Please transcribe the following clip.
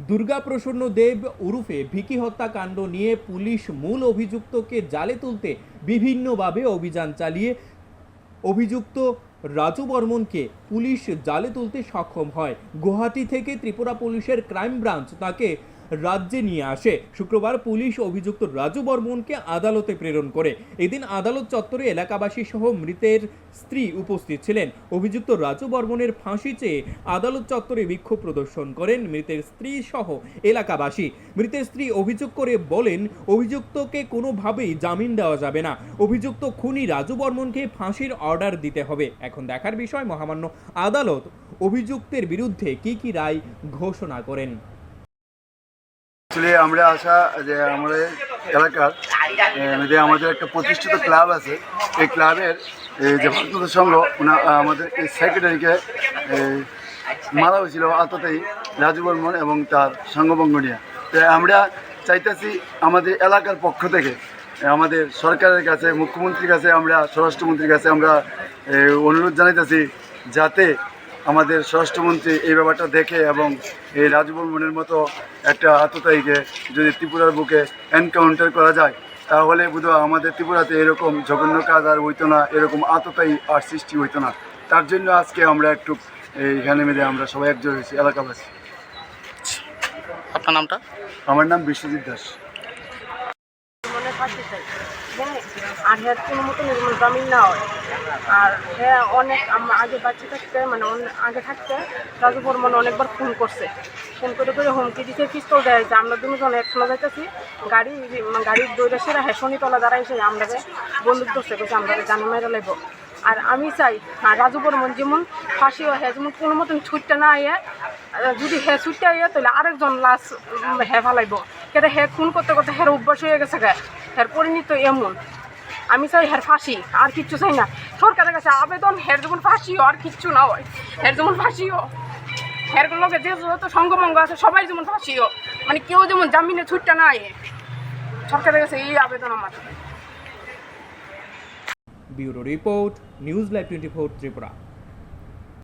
দুর্গাপ্রসন্ন দেব ওরফে ভিকি হত্যাকাণ্ড নিয়ে পুলিশ মূল অভিযুক্তকে জালে তুলতে বিভিন্নভাবে অভিযান চালিয়ে অভিযুক্ত রাজু বর্মনকে পুলিশ জালে তুলতে সক্ষম হয়। গুয়াহাটি থেকে ত্রিপুরা পুলিশের ক্রাইম ব্রাঞ্চ তাকে রাজ্যে নিয়ে আসে। শুক্রবার পুলিশ অভিযুক্ত রাজু বর্মনকে আদালতে প্রেরণ করে। এদিন আদালত চত্বরে এলাকাবাসী সহ মৃতের স্ত্রী উপস্থিত ছিলেন। অভিযুক্ত রাজু বর্মনের ফাঁসি চেয়ে আদালত চত্বরে বিক্ষোভ প্রদর্শন করেন মৃতের স্ত্রী সহ এলাকাবাসী। মৃতের স্ত্রী অভিযোগ করে বলেন, অভিযুক্তকে কোনোভাবেই জামিন দেওয়া যাবে না। অভিযুক্ত খুনি রাজু বর্মনকে ফাঁসির অর্ডার দিতে হবে। এখন দেখার বিষয় মহামান্য আদালত অভিযুক্তের বিরুদ্ধে কি রায় ঘোষণা করেন। আসলে আমরা আশা যে আমাদের এলাকার যে আমাদের একটা প্রতিষ্ঠিত ক্লাব আছে, এই ক্লাবের যে ভক্ত সংঘ আমাদের এই সেক্রেটারিকে মারা হয়েছিল আততায়ী রাজু বর্মন এবং তার সঙ্গভঙ্গ নিয়ে। আমরা চাইতেছি আমাদের এলাকার পক্ষ থেকে আমাদের সরকারের কাছে, মুখ্যমন্ত্রীর কাছে, আমরা স্বরাষ্ট্রমন্ত্রীর কাছে আমরা অনুরোধ জানাইতেছি যাতে আমাদের স্বরাষ্ট্রমন্ত্রী এই ব্যাপারটা দেখে এবং এই রাজু বর্মনের মতো একটা আততায়ীকে যদি ত্রিপুরার বুকে এনকাউন্টার করা যায় তাহলে বোধহয় আমাদের ত্রিপুরাতে এরকম জঘন্য কাজ আর হইতো না, এরকম আততায়ী আর সৃষ্টি হইতো না। তার জন্য আজকে আমরা একটু এইখানে মিলে আমরা সবাই একজোট হয়েছি এলাকাবাসী। আপনার নামটা? আমার নাম বিশ্বজিৎ দাস। আর হ্যাঁ কোনো মতো জামিন না হয়। আর হ্যাঁ অনেক আগে বাচ্চা থাকতে আগে থাকতে রাজু বর্মন অনেকবার ফোন করে হুমকি দিতে পিস্তল দেয় যে আমরা দুজন একখানে যাইতেছি গাড়ির দৌড়ে সেরা হ্যাঁ শনিতলা দাঁড়াইছে আমরা বন্দুক ধরছে গেছে আমরা জানা মেরে লাগবো। আর আমি চাই রাজু বর্মন যেমন ফাঁসি হ্যাঁ যেমন কোনো মতন ছুটতে না আইয়ে, যদি হ্যাঁ ছুটতে আইয়ে তাহলে আরেকজন লাশ হ্যাঁ ফালাইব। কেটে হ্যাঁ খুন করতে করতে হ্যাঁ অভ্যাস হয়ে গেছে হ্যাঁ পরিণত এমন। আমি চাই হ্যাঁ ফাঁসি, আর কিচ্ছু চাই না। সরকারের কাছে আবেদন হ্যাঁ যেমন ফাঁসিও আর কিচ্ছু না হয়, হ্যাঁ যেমন ফাঁসিও হ্যাঁ লোকে যে যত সঙ্গমঙ্গ আছে সবাই যেমন ফাঁসিও, মানে কেউ যেমন জামিনে ছুটতে না আইয়ে। সরকারের কাছে এই আবেদন আমার। Bureau report, news live 24 Tripura.